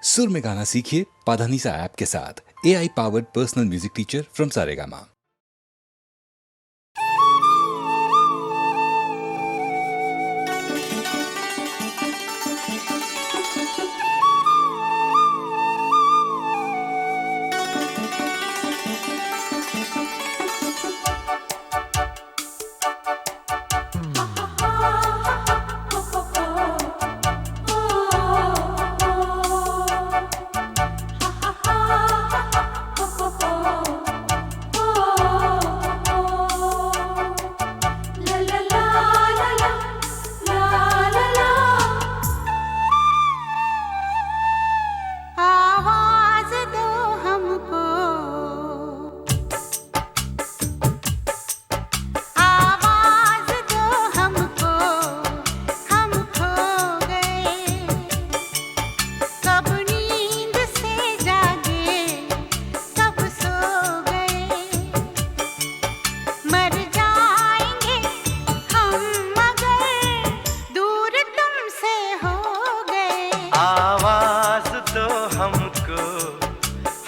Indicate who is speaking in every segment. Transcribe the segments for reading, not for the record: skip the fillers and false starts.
Speaker 1: सुर में गाना सीखिए पाधानीसा ऐप के साथ। AI powered personal music teacher from Saregama.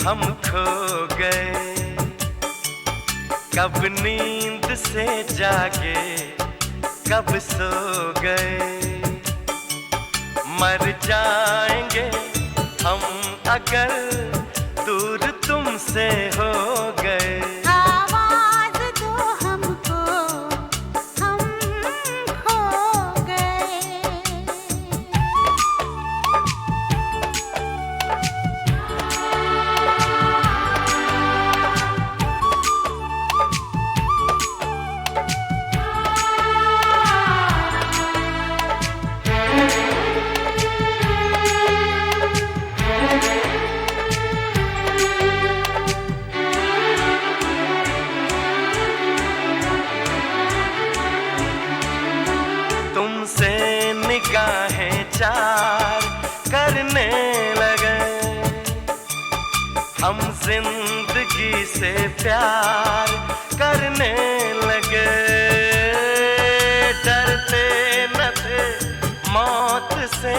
Speaker 2: हम खो गए, कब नींद से जागे, कब सो गए। मर जाएंगे हम अगर दूर तुमसे हो गए।
Speaker 3: आवाज दो हमको, हम खो गए।
Speaker 2: तुमसे निगाहें चार करने लगे, हम जिंदगी से प्यार करने लगे। डरते न थे मौत से,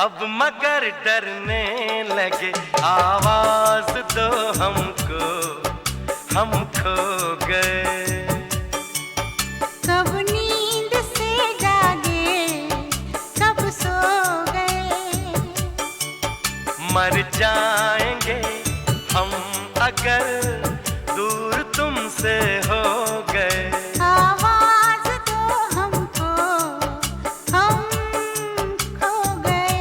Speaker 2: अब मगर डरने लगे। आवाज दो हमको, हम खो गए।
Speaker 3: कब नींद से जागे, कब सो गए।
Speaker 2: मर जाएंगे हम अगर दूर तुमसे हो गए।
Speaker 3: आवाज दो हमको, हम खो गए।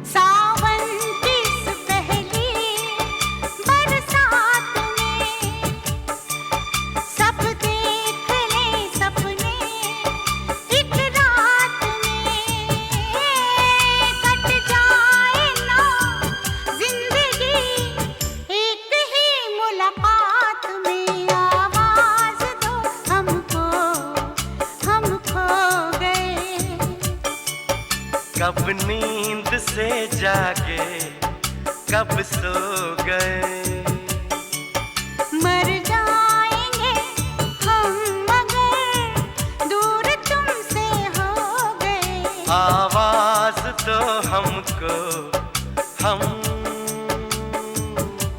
Speaker 3: सावन की इस पहली बरसात में सब देख ले सपने एक रात में। कट जाए ना जिंदगी एक ही मुलाकात में। आवाज दो हमको, हम खो गए।
Speaker 2: कब नींद से जागे, कब सो गए।
Speaker 3: मर जाएंगे हम मगर दूर तुमसे हो गए।
Speaker 2: आवाज दो हमको, हम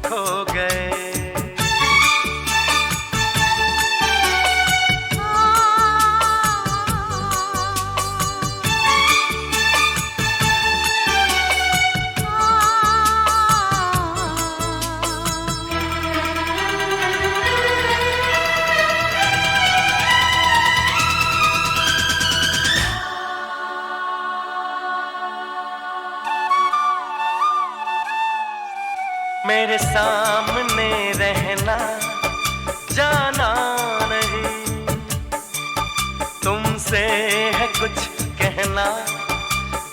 Speaker 2: खो गए। मेरे सामने रहना, जाना नहीं। तुमसे है कुछ कहना,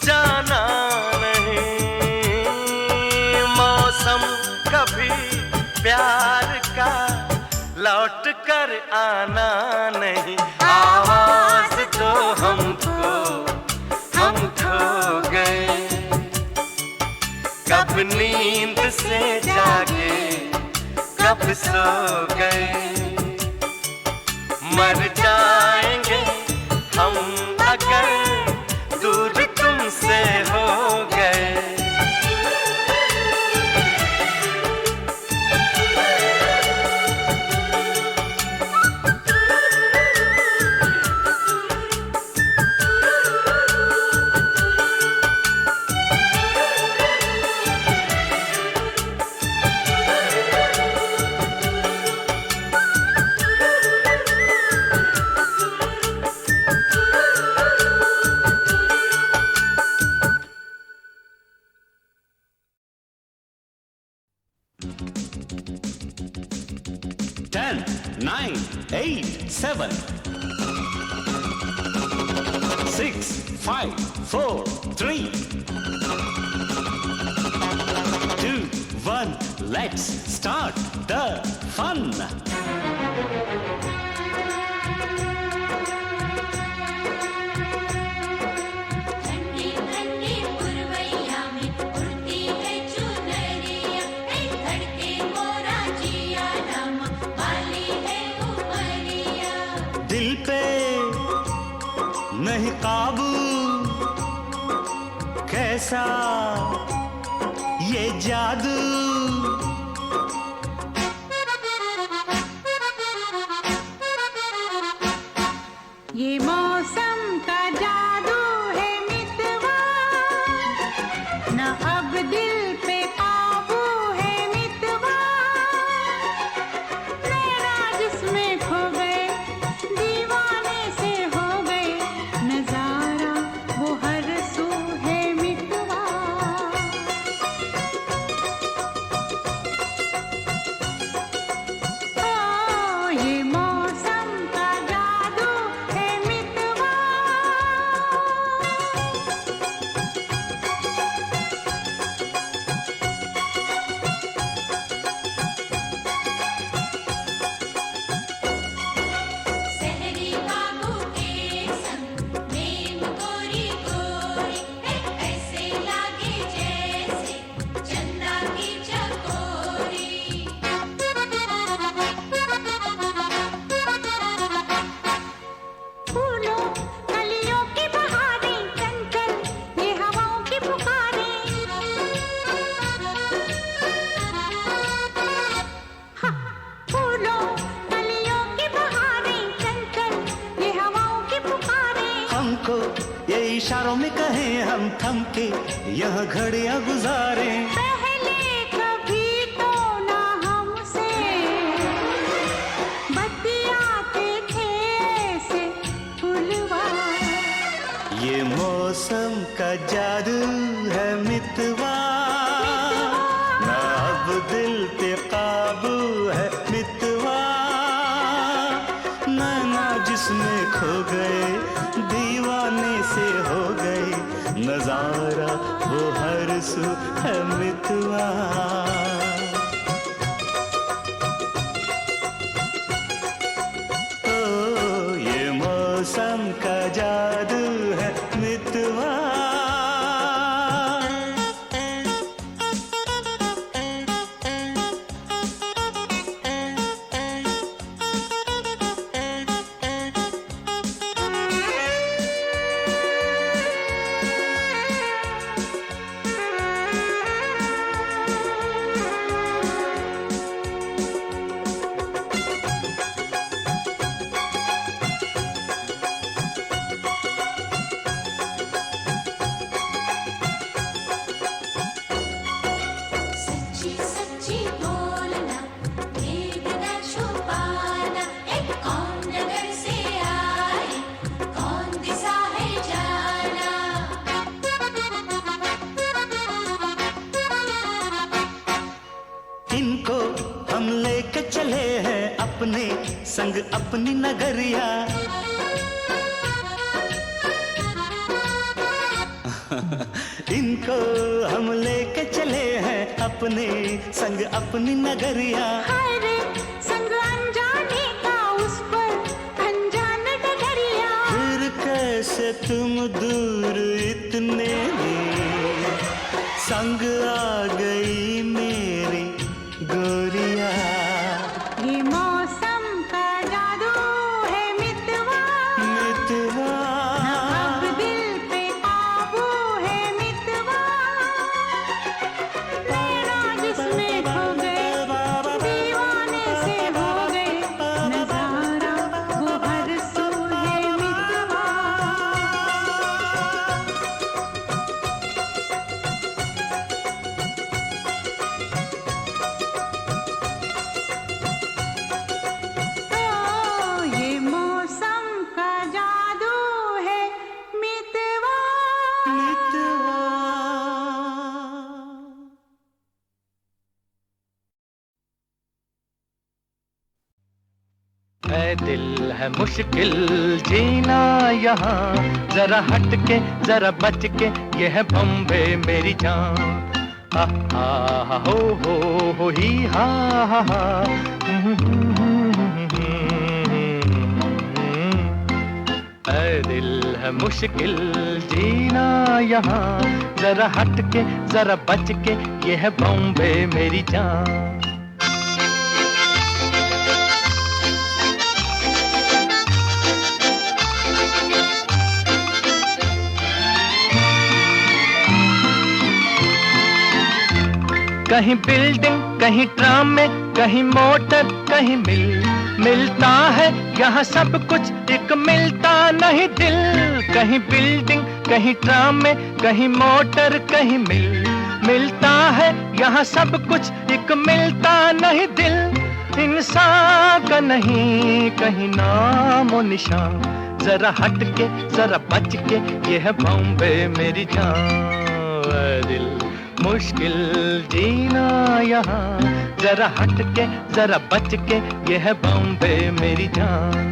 Speaker 2: जाना पर आना नहीं। आवाज तो हमको, हम खो गए। कब नींद से जागे, कब सो गए। मर जाएंगे हम अगर दूर तुमसे हो गए।
Speaker 4: Ten, 9, 8, 7, 6, 5, 4, 3, 2, 1. Let's start the fun.
Speaker 5: ठंडी ठंडी पुरवैया में उड़ती है चुनरिया, धड़के मोरा जिया राम वाली है उमरिया।
Speaker 4: दिल पे नहीं काबू, कैसा ये जादू।
Speaker 3: ये मौसम का जादू है मितवा, न अब दिल पे काबू है मितवा। नैना जिसमें खो गए, दीवाने से हो गए, नजारा वो हर सू है मितवा। ओ ये मौसम का जादू है मितवा।
Speaker 5: सहरी बाबू के संग प्रेम गोरी गोरी, ऐसे लागे जैसे चंदा की चकोरी।
Speaker 3: फूलों कलियों की बहारें, चंचल ये हवाओं की पुकारें। हाँ, फूलों कलियों की बहारें, चंचल ये हवाओं की पुकारें।
Speaker 4: हमको ये इशारों में कहें, हम थम के यह घड़ियां गुजारें।
Speaker 3: पहले कभी तो ना हमसे बतियाते थे ऐसे फुलवा।
Speaker 4: ये मौसम का जादू है मितवा, ना अब दिल पे काबू है मितवा। नैना जिसमें खो गए, दीवाने से हो गए, नजारा वो हर सू है मितवा। ओ ये मौसम का जादू है मितवा।
Speaker 5: सच्ची सच्ची बोलना, भेद न छुपाना, कौन नगर से आए, कौन दिशा है जाना।
Speaker 4: इनको हम लेके चले हैं अपने संग अपनी नगरिया। इनको हम लेके चले हैं अपने संग अपनी नगरिया।
Speaker 3: हर संग अनजाने का
Speaker 4: कैसे तुम दूर इतने संग आ गई मेरी गोरिया।
Speaker 3: ये मौसम का जादू है मितवा,
Speaker 4: मितवा
Speaker 3: अब दिल पे काबू है मितवा। नैना जिसमें खो गए, दीवाने से हो गए, नजारा वो हर सू है मितवा। ये मौसम का जादू है मितवा।
Speaker 2: ऐ दिल है मुश्किल जीना यहाँ, जरा हट के जरा बच के, ये है बम्बे मेरी जान। हा हा हो ही हा हा। ऐ दिल है मुश्किल जीना यहाँ, जरा हट के जरा बच के, ये है बॉम्बे मेरी जान। कहीं बिल्डिंग कहीं ट्राम में, कहीं मोटर कहीं मिलता है यहाँ सब कुछ, एक मिलता नहीं दिल। कहीं बिल्डिंग कहीं ट्राम में, कहीं मोटर कहीं मिलता है यहाँ सब कुछ, एक मिलता नहीं दिल। इंसान का नहीं कहीं नाम और निशान, जरा हट के जरा बच के, ये है बॉम्बे मेरी जान। दिल मुश्किल जीना यहाँ, जरा हट के जरा बच के, ये है बॉम्बे मेरी जान।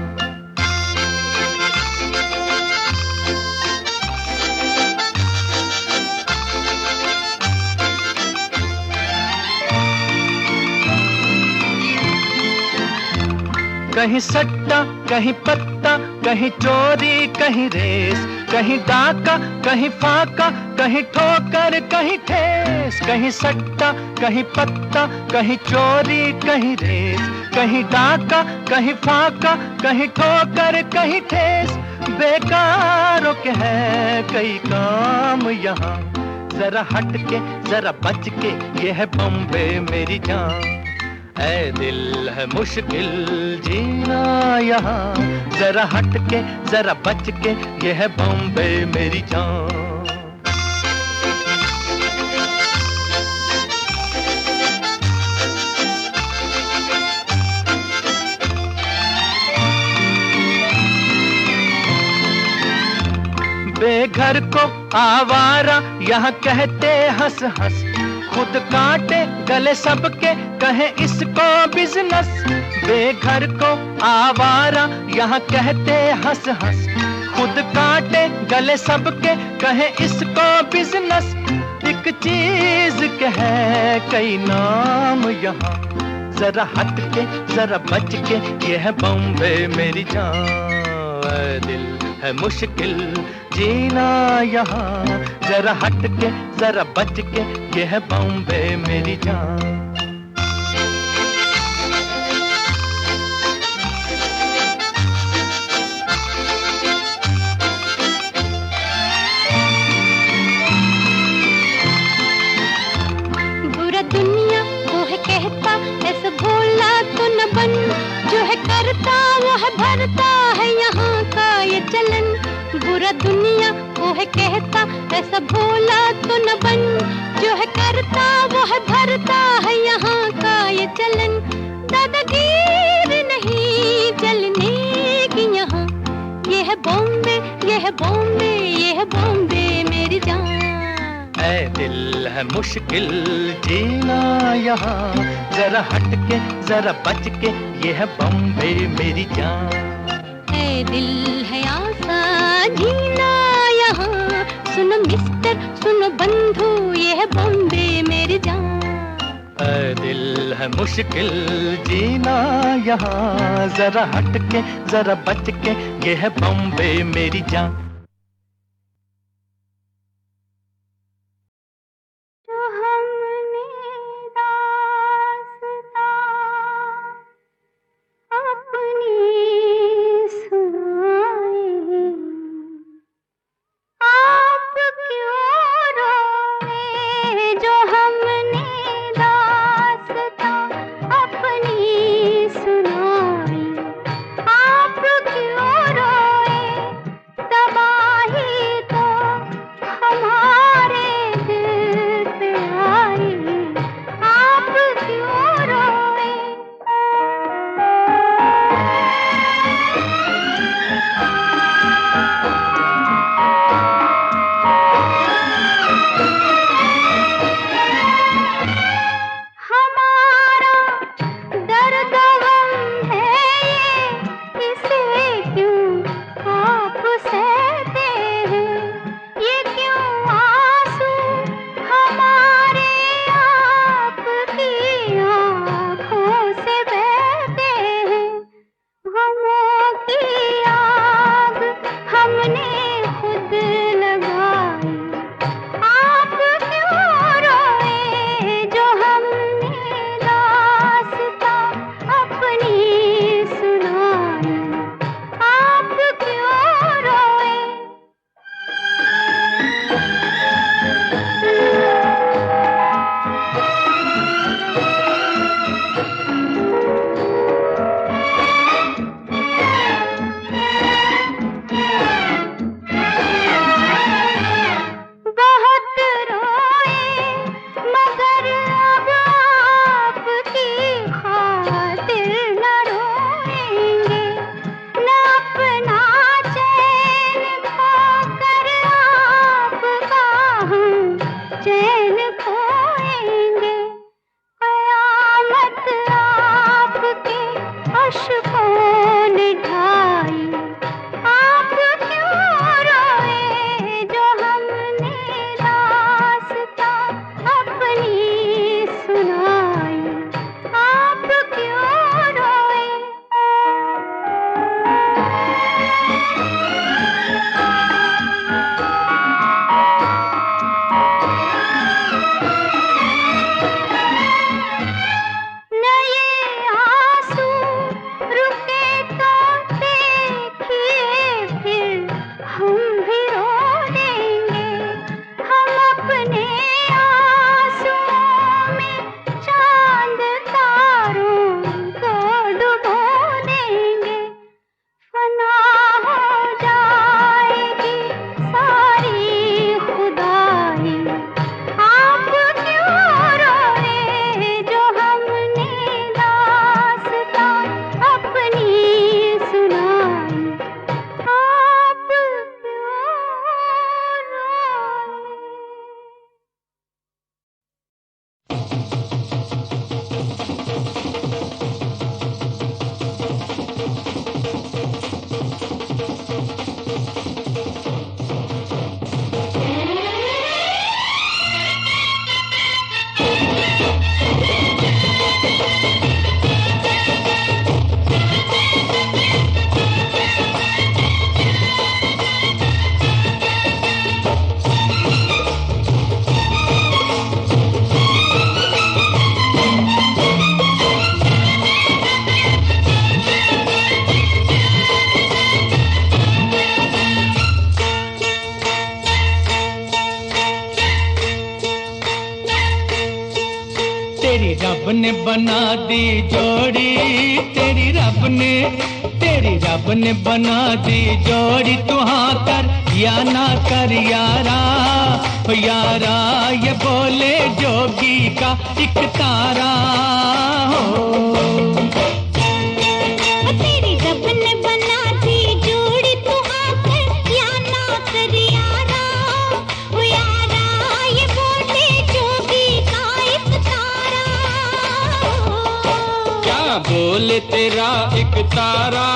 Speaker 2: कहीं सट्टा कहीं पत्ता, कहीं चोरी कहीं रेस, कहीं डाका कहीं फाका, कहीं ठोकर कहीं ठेस। कहीं सट्टा कहीं पत्ता, कहीं चोरी कहीं रेस, कहीं डाका कहीं फाका, कहीं ठोकर कहीं ठेस। बेकारों के है कई काम यहाँ, जरा हट के जरा बच के, ये है बॉम्बे मेरी जान। ऐ दिल है मुश्किल जीना यहाँ, जरा हट के जरा बच के, ये है बॉम्बे मेरी जान। बेघर को आवारा यहाँ कहते हंस हंस, खुद काटे गले सबके कहे इसको बिजनेस। बेघर को आवारा यहाँ कहते हंस हंस, खुद काटे गले सबके कहे इसको बिजनेस। एक चीज के है कई नाम यहाँ, जरा हट के जरा बच के, ये है बॉम्बे मेरी जान। दिल है मुश्किल जीना यहाँ, जरा हट के जरा बच के, ये है बॉम्बे मेरी जान।
Speaker 5: बुरा दुनिया वो है कहता, ऐसा भोला तो न बन, जो है करता वो है भरता है यहाँ का ये चलन। बुरा दुनिया वो है कहता, ऐसा भोला तो न बन, जो है करता वो है भरता है यहाँ का ये चलन। दादागीर नहीं चलने की यहाँ, ये है बॉम्बे ये है बॉम्बे ये है बॉम्बे मेरी जान।
Speaker 2: ऐ दिल है मुश्किल जीना यहाँ, जरा हट के जरा बच के, ये है बॉम्बे मेरी जान।
Speaker 5: ऐ दिल है आसान जीना यहाँ, सुनो मिस्टर सुनो बंधु, ये है बॉम्बे मेरी जान।
Speaker 2: ऐ दिल है मुश्किल जीना यहाँ, जरा हट के जरा बच के, ये है बॉम्बे मेरी जान। तेरी रब ने बना दी जोड़ी, तेरी रब ने बना दी जोड़ी। तू हाँ कर या ना कर यारा, ओ यारा ये बोले जोगी का एक तारा हो।
Speaker 5: तेरी रब ने बना दी जोड़ी, तू हाँ कर या ना कर यारा, ओ यारा ये बोले जोगी का एक तारा हो।
Speaker 2: क्या बोले तेरा एक तारा,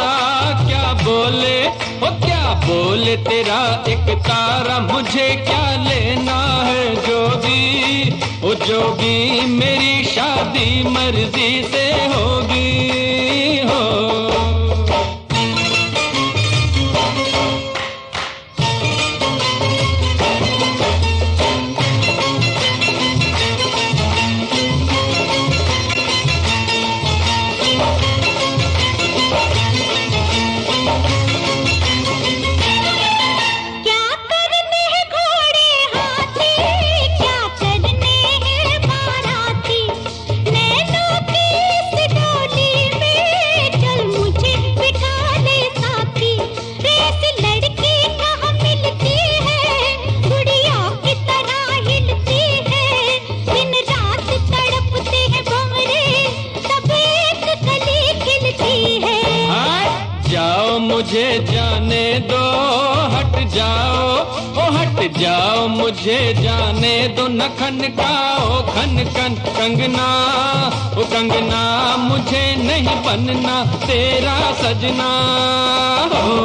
Speaker 2: क्या बोले ओ क्या बोले तेरा एक तारा। मुझे क्या लेना है जोगी, ओ जोगी मेरी शादी मर्जी से होगी हो। मुझे जाने दो, हट जाओ ओ हट जाओ, मुझे जाने दो। न खनकाओ खन खन कंगना, ओ कंगना मुझे नहीं बनना तेरा सजना हो।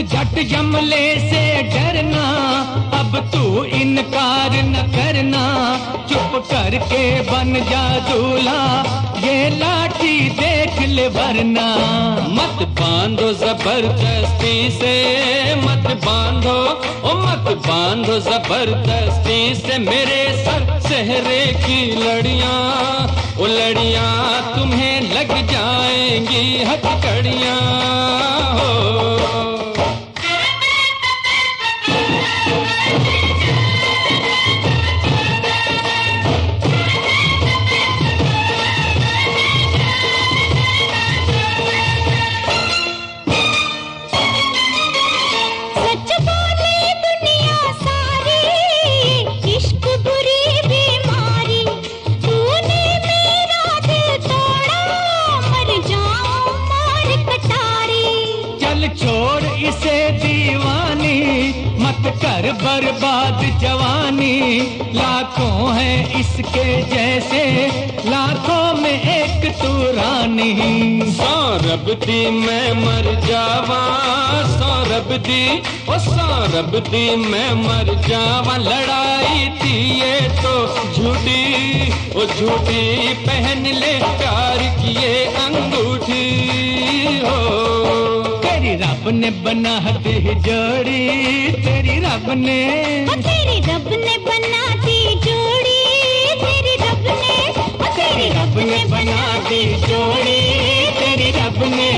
Speaker 2: झट जमले से डरना, अब तू इनकार न करना। चुप करके बन जा दूल्हा, ये लाठी देख ले वरना। मत बांधो जबरदस्ती से, मत बांधो ओ मत बांधो जबरदस्ती से मेरे सर सेहरे की लड़ियां, ओ लड़ियां तुम्हें लग जाएंगी हथकड़ियां हो। छोड़ इसे दीवानी, मत कर बर्बाद जवानी। लाखों हैं इसके जैसे, लाखों में एक तू रानी। सौरभ दी मैं मर जावा, सौरभ दी ओ सौरभ दी मैं मर जावा। लड़ाई थी ये तो झूठी, ओ झूठी पहन ले प्यार की ये अंगूठी हो। तेरी रब ने बना दी जोड़ी, तेरी रब ने
Speaker 5: बना दी जोड़ी, तेरी रब ने
Speaker 2: बना दी जोड़ी, तेरी रब ने।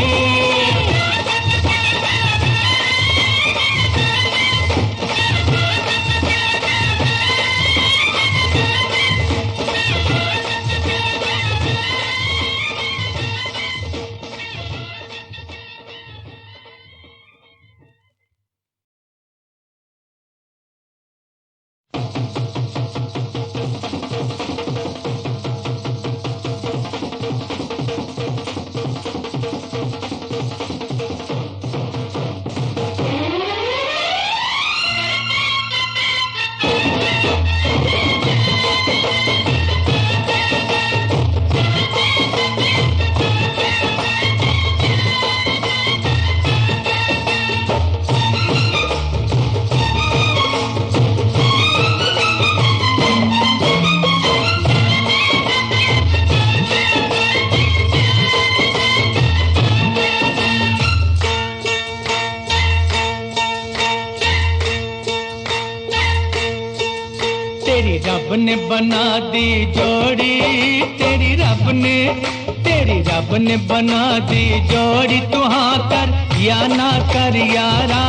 Speaker 2: तेरी रब ने बना दी जोड़ी, तेरी रब ने बना दी जोड़ी। तू हाँ कर या ना कर यारा,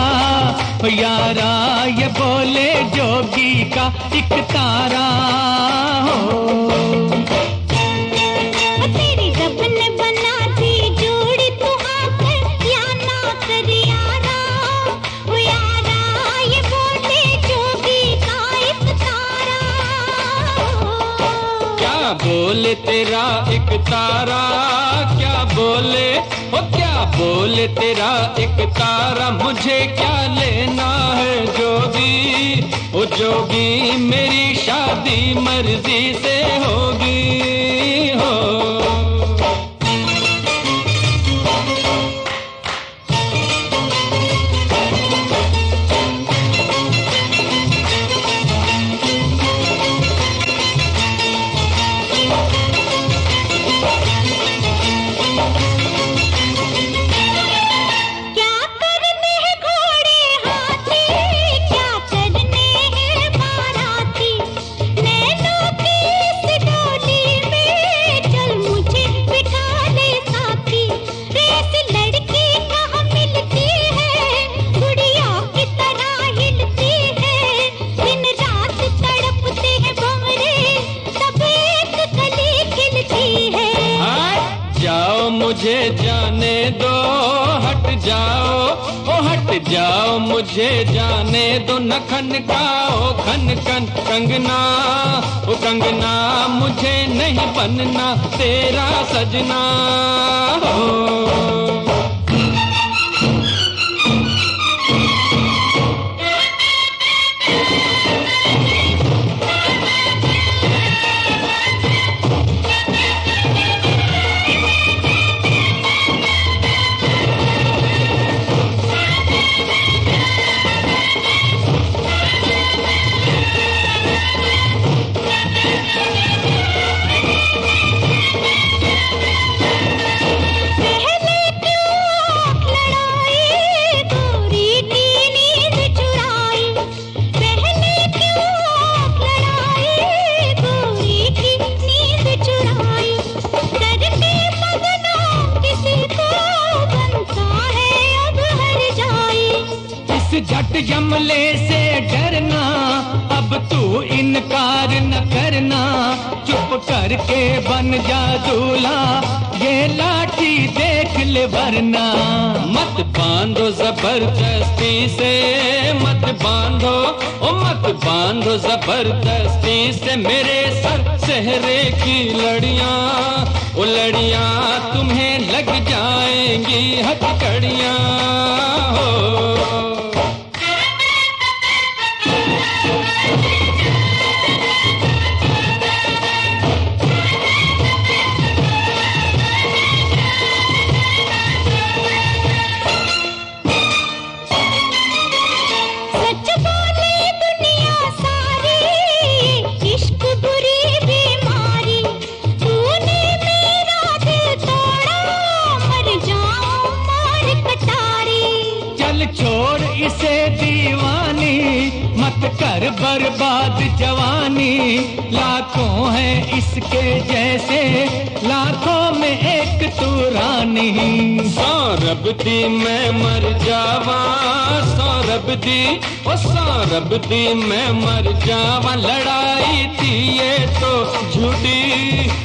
Speaker 2: ओ यारा ये बोले जोगी का एक तारा हो।
Speaker 5: तेरी रब ने बना दी जोड़ी, तू हाँ कर या ना कर यारा, ओ यारा ये बोले जोगी का एक तारा हो।
Speaker 2: क्या बोले तेरा एक तारा, क्या बोले ओ क्या बोले तेरा एक तारा। मुझे क्या लेना है जोगी, ओ जोगी मेरी शादी मर्जी से होगी हो। मुझे जाने दो, हट जाओ ओ हट जाओ, मुझे जाने दो। न खनकाओ खन खन कंगना, ओ कंगना मुझे नहीं बनना तेरा सजना हो। झट जमले से डरना, अब तू इनकार न करना। चुप करके बन जा दूल्हा, ये लाठी देख ले वरना। मत बांधो जबरदस्ती से, मत बांधो ओ मत बांधो जबरदस्ती से मेरे सर सेहरे की लड़ियां, ओ लड़ियां तुम्हें लग जाएंगी हथकड़ियां हो। छोड़ इसे दीवानी, मत कर बर्बाद जवानी। लाखों हैं इसके जैसे, लाखों में एक तू रानी। सौरभ दी मैं मर जावा, सौरभ दी ओ सौरभ दी मैं मर जावा। लड़ाई थी ये तो झूठी,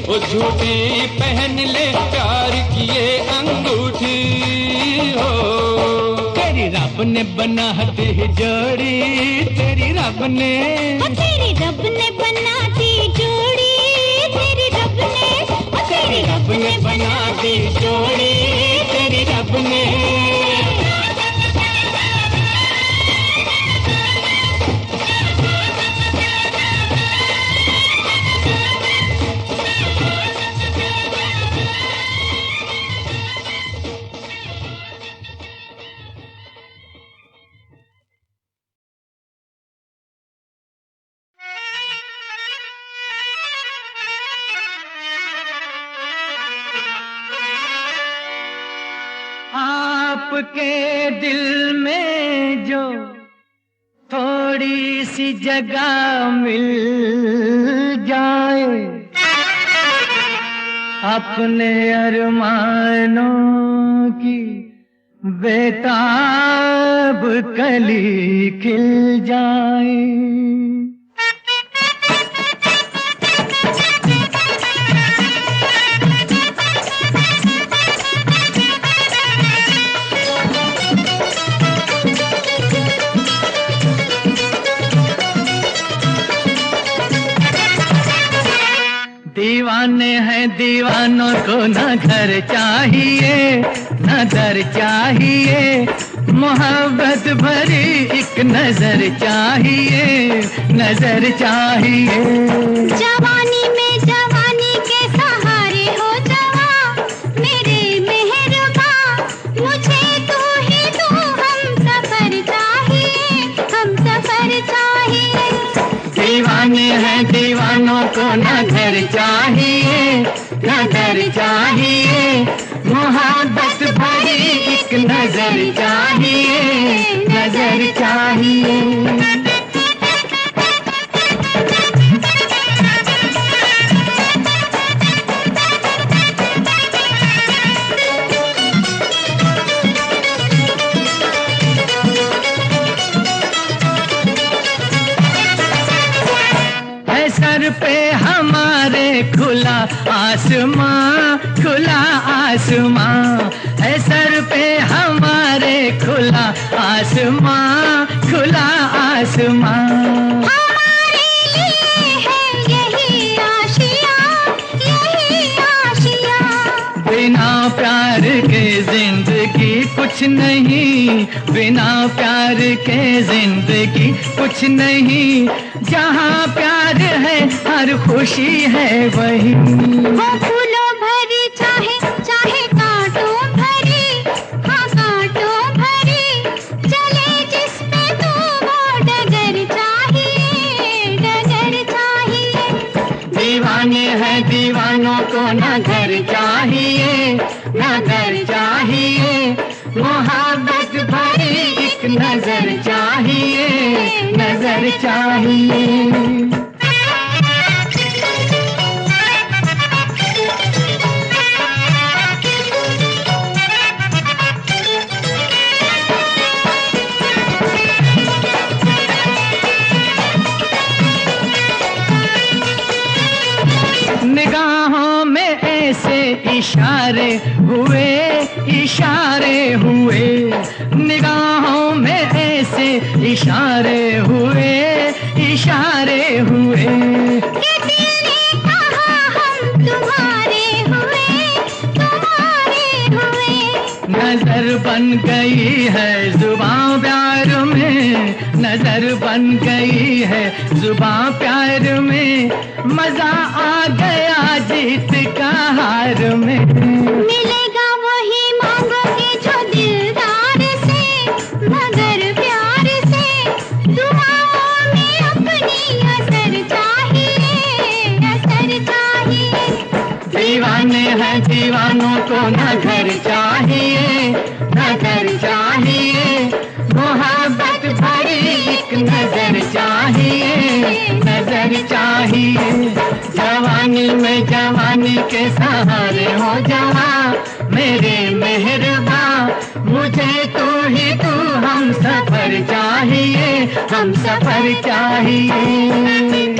Speaker 2: ओ झूठी पहन ले प्यार की ये अंगूठी हो। तेरी रब ने बना दी जोड़ी, तेरी रब ने बना दी जोड़ी, तेरी रब ने बना दी जोड़ी, तेरी रब ने। आपके दिल में जो थोड़ी थोड़ी सी जगह मिल जाए, अपने अरमानों की बेताब कली खिल जाए। दीवाने हैं दीवानों को न घर चाहिए न दर चाहिए, मोहब्बत भरी एक नजर चाहिए, नजर चाहिए।
Speaker 5: जवानी में जवानी के सहारे हो जवा, मेरे मेहरबा मुझे तू ही तू, हम सफर चाहिए, हम सफर चाहिए।
Speaker 2: दीवाने हैं दीवानों को न घर चाहिए न दर चाहिए, मोहब्बत भरी एक नजर चाहिए, नजर चाहिए। सर पे हमारे खुला आसमां, खुला आसमां है सर पे हमारे, खुला आसमां, खुला आसमां।
Speaker 5: हमारे लिए है यही आशिया, यही आशिया।
Speaker 2: बिना प्यार के जिंदगी कुछ नहीं, बिना प्यार के जिंदगी कुछ नहीं, जहाँ प्यार है हर खुशी है वही।
Speaker 5: वो फूलों भरी चाहे चाहे कांटों भरी, हाँ कांटों भरी, चले जिस पे तू वो डगर चाहिए, डगर चाहिए।
Speaker 2: दीवाने हैं दीवानों को न घर चाहिए न घर चाहिए, मोहब्बत भरी एक नजर चाहिए, नजर चाहिए। निगाहों में ऐसे इशारे हुए, इशारे हुए, निगाहों में ऐसे इशारे हुए, इशारे हुए।
Speaker 5: कि दिल ने कहा हम तुम्हारे हुए, तुम्हारे हुए।
Speaker 2: नजर बन गई है जुबां प्यार में, नजर बन गई है जुबां प्यार में, मजा आ गया जीत का हार में।
Speaker 5: मिलेगा वही मांगोगे जो दिलदार से, मगर प्यार से, दुआओं में अपनी असर चाहिए, असर चाहिए।
Speaker 2: दीवाने हैं दीवानों को न घर चाहिए न घर चाहिए, मोहब्बत भरी एक नजर चाहिए, नजर चाहिए। जवानी में जवानी के सहारे हो जवा, मेरे मेहरबा मुझे तू ही तू, हम सफर चाहिए, हम सफर चाहिए।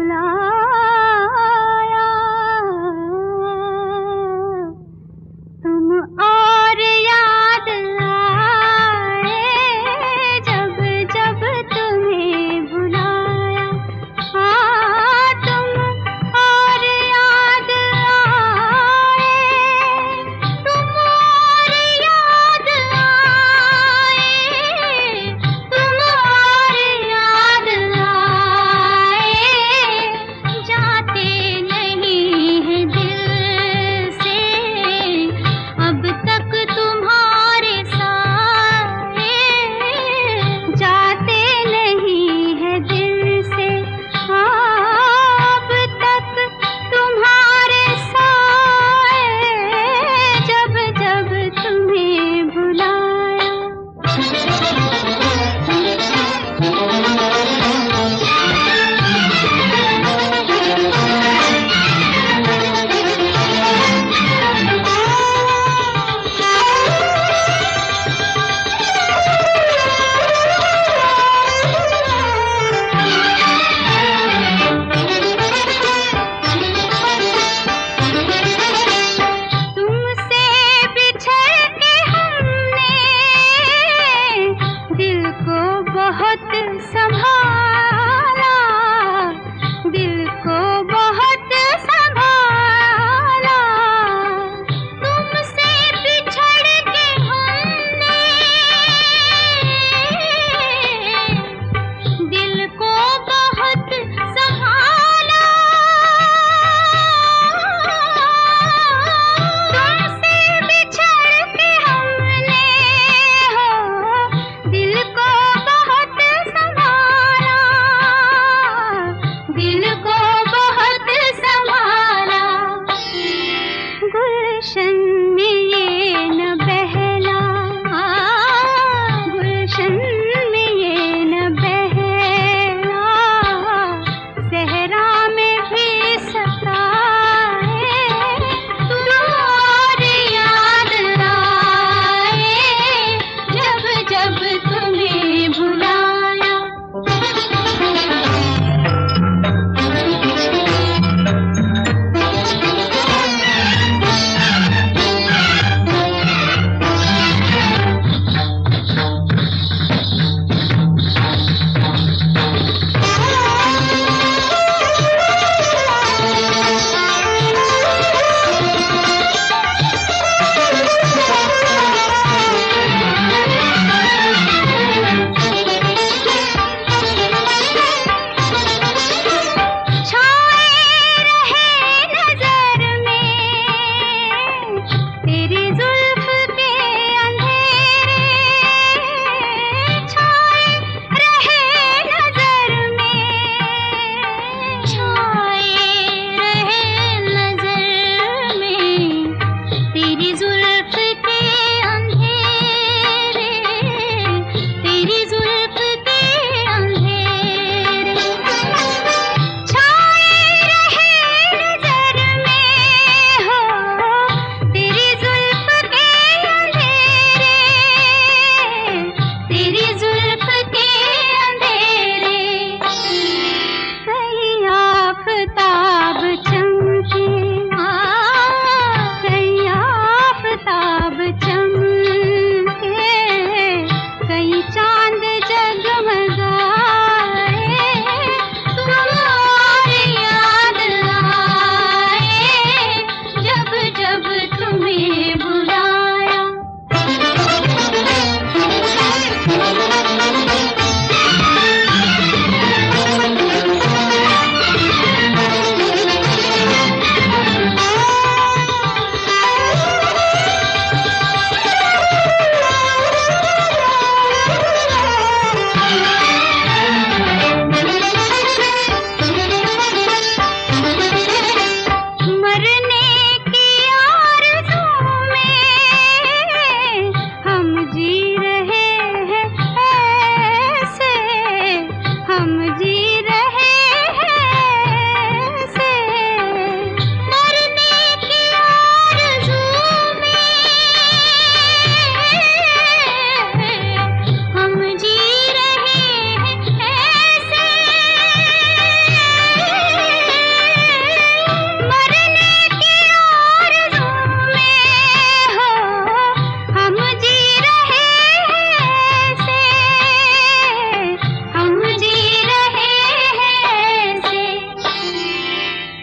Speaker 5: बुलाया, तुम और याद आए जब जब तुम्हें बुलाया। हाँ, तुम और याद आए, तुम और याद आए, तुम और याद आए, जाते नहीं हैं दिल से अब तक तुम्हारे साए, जाते नहीं हैं दिल से अब तक तुम्हारे साए, जब जब तुम्हें बुलाया। तुमसे बिछड़ के हमने दिल को बहुत संभाला, दिल को बहुत संभाला। तुमसे बिछड़ के हमने दिल को बहुत संभाला, तुमसे बिछड़ के हमने हो दिल को बहुत संभाला, दिल को बहुत संभाला। गुलशन में ये न बहला, गुलशन में ये न बहला, सहरा में भी सताए, तुम और याद आए जब जब तुम्हें बुलाया।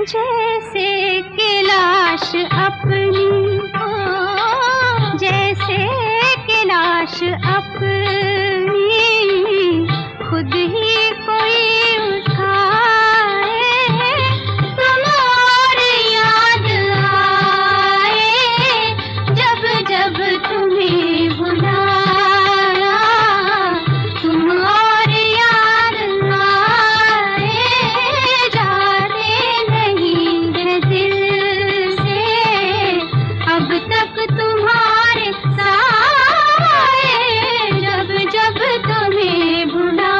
Speaker 5: जैसे कि लाश अपनी हो, जैसे कि लाश अपनी खुद ही कोई उठाए, तुम और याद आए जब जब तुम्हें बुलाया, तुम और याद आए जाने नहीं है दिल से अब तक तुम्हारे साए जब जब तुम्हें बुलाया।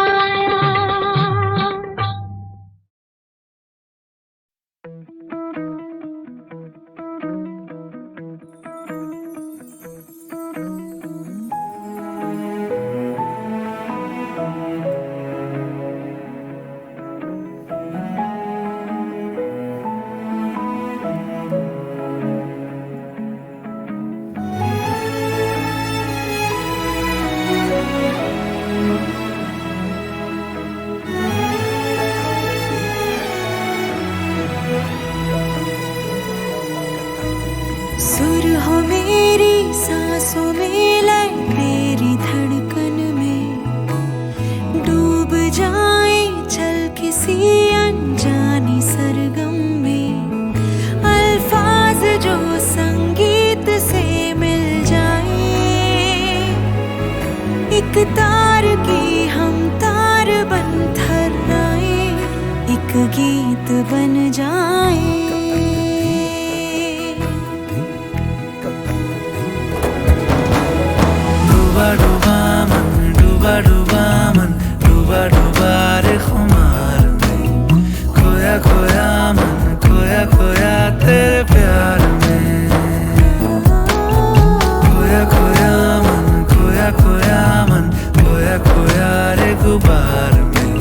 Speaker 3: सुर हो मेरी सांसों में, लय तेरी धड़कन में, डूब जाए चल किसी अनजानी सरगम में, अल्फाज जो संगीत से मिल जाए, एक तार की हम तार बन थर्राए, एक गीत बन जाए।
Speaker 6: डूबा डूबा मन, डूबा डूबा रे खुमार में, खोया खोया मन, खोया खोया तेरे प्यार में, खोया खोया मन, खोया खोया मन, खोया खोया रे गुबार में,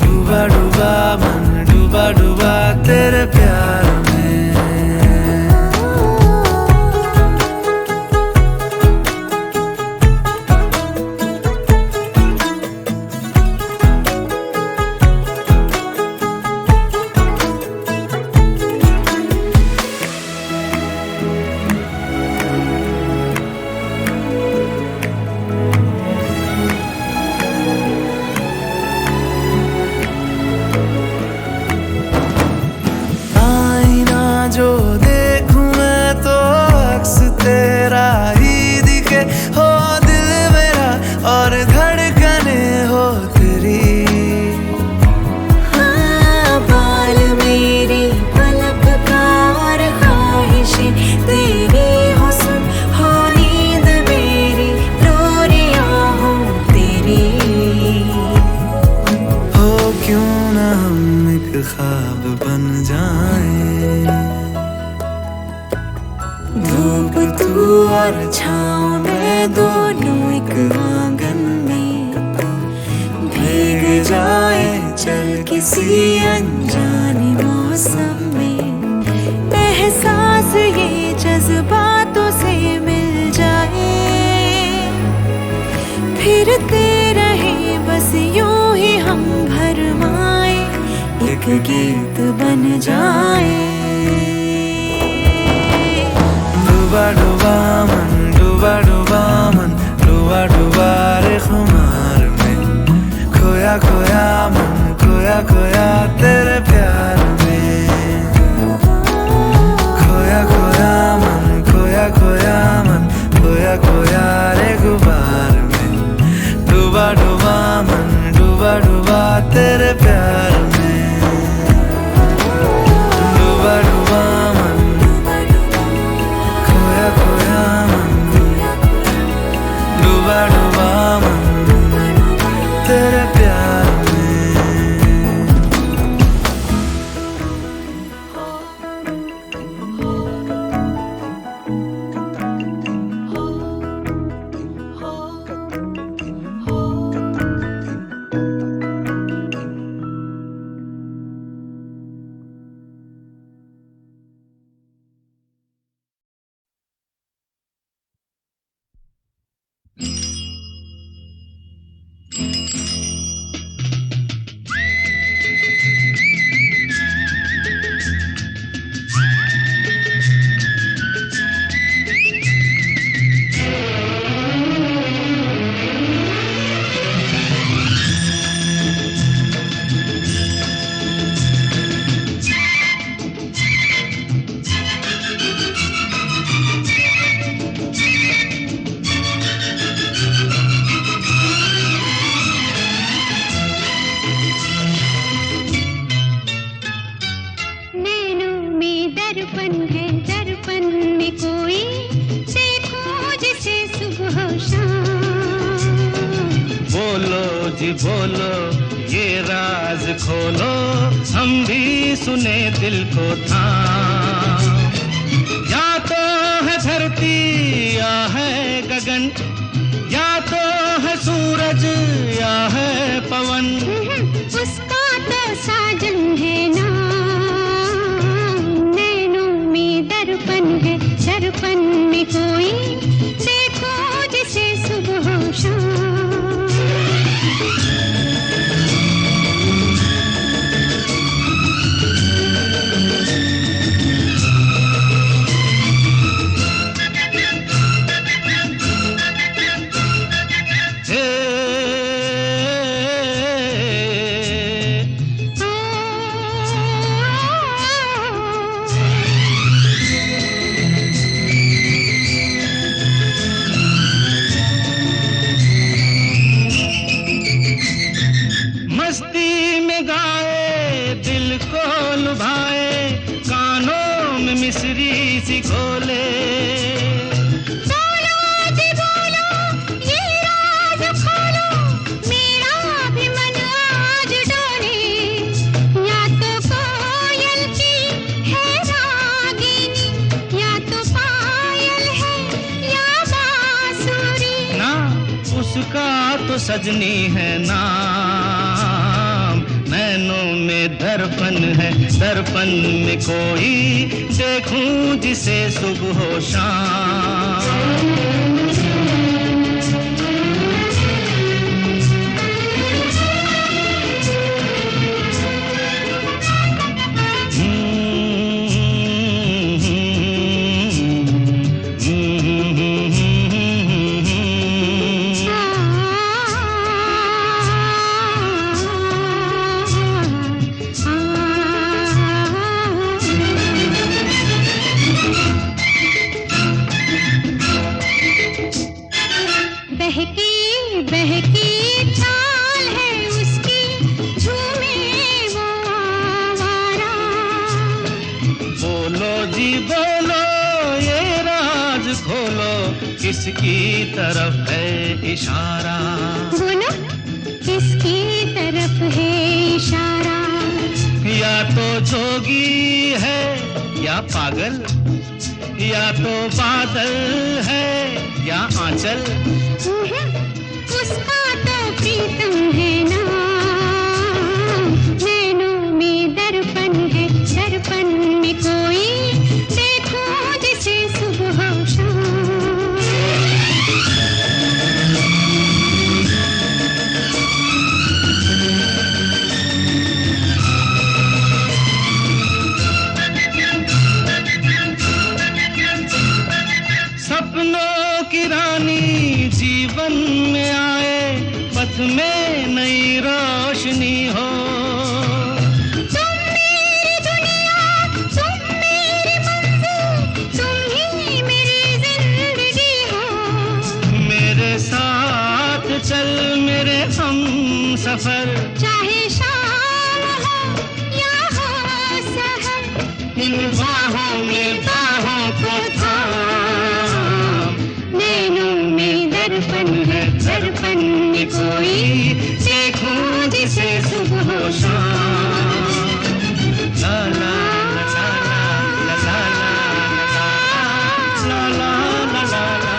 Speaker 6: डूबा डूबा मन, डूबा डूबा तेरे प्यार में। जो देखूं मैं तो अक्स तेरा ही दिखे, हो दिल मेरा और धड़कने हो तेरी।
Speaker 3: हाँ, बाल मेरी पलक का और ख्वाहिशें तेरी हो, सुन हो नींद मेरी लोरियां हो तेरी।
Speaker 6: हो क्यों ना हम एक ख्वाब बन जाएं,
Speaker 3: धूप तू और छाँव में दोनों एक आंगन में, भीग जाए चल किसी अनजाने मौसम में, एहसास ये जज्बातों से मिल जाए, फिरते रहे बस यूं ही हम भरमाए, एक गीत बन जाए।
Speaker 6: डूबा डूबा मन, डूबा डूबा मन, डूबा डूबा रे खुमार में, खोया खोया मन, खोया खोया तेरे प्यार में, खोया खोया मन, खोया खोया मन, खोया खोया रे गुबार में, डूबा डूबा मन, डूबा डूबा तेरे प्यार में, डूबा डूबा मन, खोया खोया मन, डूबा डूबा मन तेरे प्यार में।
Speaker 5: दर्पण है, दर्पण में कोई देखो जिसे सुबह शाम।
Speaker 2: बोलो जी बोलो ये राज खोलो, हम भी सुने दिल को थाम। या तो है धरती या है गगन, या तो है सूरज या है पवन,
Speaker 5: उसका तो साजन है नाम। नैनों में दर्पण है, दर्पण में कोई देखो जिसे सुबह शाम।
Speaker 2: मस्ती में गाए दिल को लुभाए, कानों में मिश्री सी घोले।
Speaker 5: बोलो जी बोलो ये राज खोलो, मेरा भी मन आज डोले। या तो कोयल की है रागिनी, या तो पायल है या बांसुरी।
Speaker 2: ना उसका तो सजनी है नाम। नैनों में दर्पण है, दर्पण में कोई देखूं जिसे सुबह शाम।
Speaker 5: बहकी बहकी चाल है उसकी, झूमे वो आवारा।
Speaker 2: बोलो जी बोलो ये राज खोलो, किसकी तरफ है इशारा।
Speaker 5: बोलो किसकी तरफ है इशारा।
Speaker 2: या तो जोगी है या पागल, या तो बादल है या आंचल,
Speaker 5: उसका तो प्रीतम है नाम। नैनों में दर्पण है, दर्पण में कोई देखो जिसे सुबह शाम।
Speaker 2: सपनों की रानी जीवन में आए, पथ में नई रोशनी हो।
Speaker 5: तुम मेरी दुनिया, तुम मेरी मंजिल, तुम ही मेरी जिंदगी हो।
Speaker 2: मेरे साथ चल मेरे हम सफर,
Speaker 5: चाहे शाम हो या हो सहर,
Speaker 2: इन बाहों में बाहों को थाम।
Speaker 5: नैनों में दर्पण है, दर्पण में कोई देखूं जिसे सुबह शाम।
Speaker 2: ला ला ला ला ला ला ला ला ला ला ला ला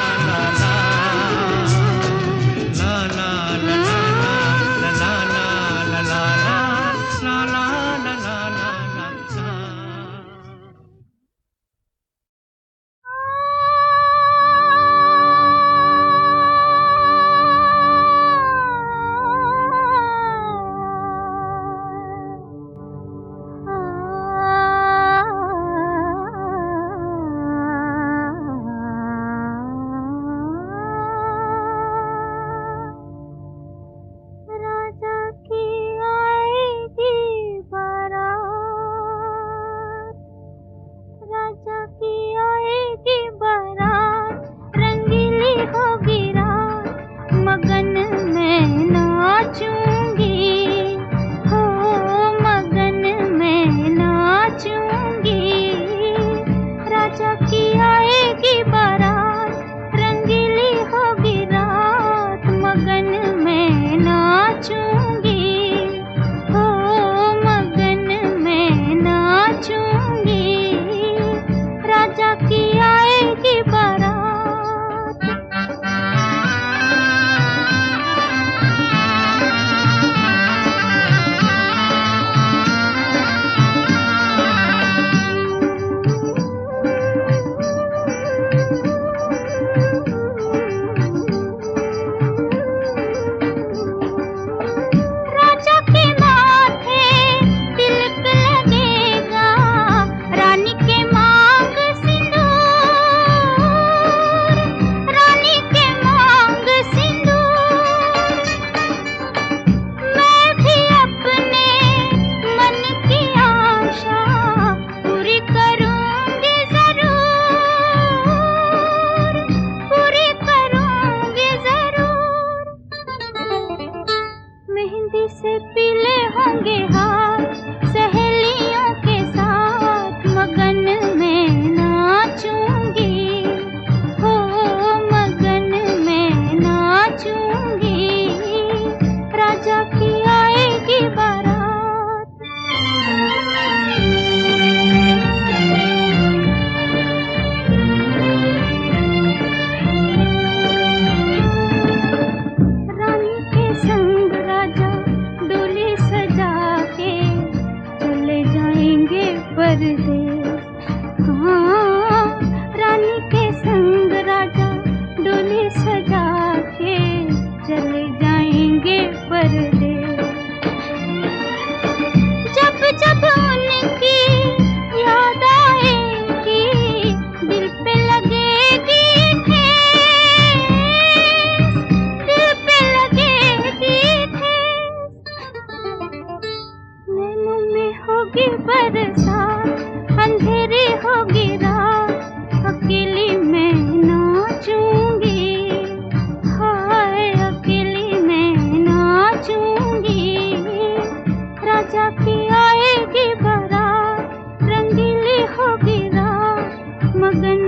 Speaker 5: परदेस। हाँ, रानी के संग राजा डोली सजा के चले जाएंगे परदेस। जब जब उनकी याद आएगी दिल पे लगेगी ठेस, दिल पे लगेगी ठेस। नैनों में होगी बरसात, अंधेरी होगी रात, अकेली मैं नाचूंगी, हाय अकेली मैं नाचूंगी। राजा की आएगी बारात, रंगीली होगी रात, मगन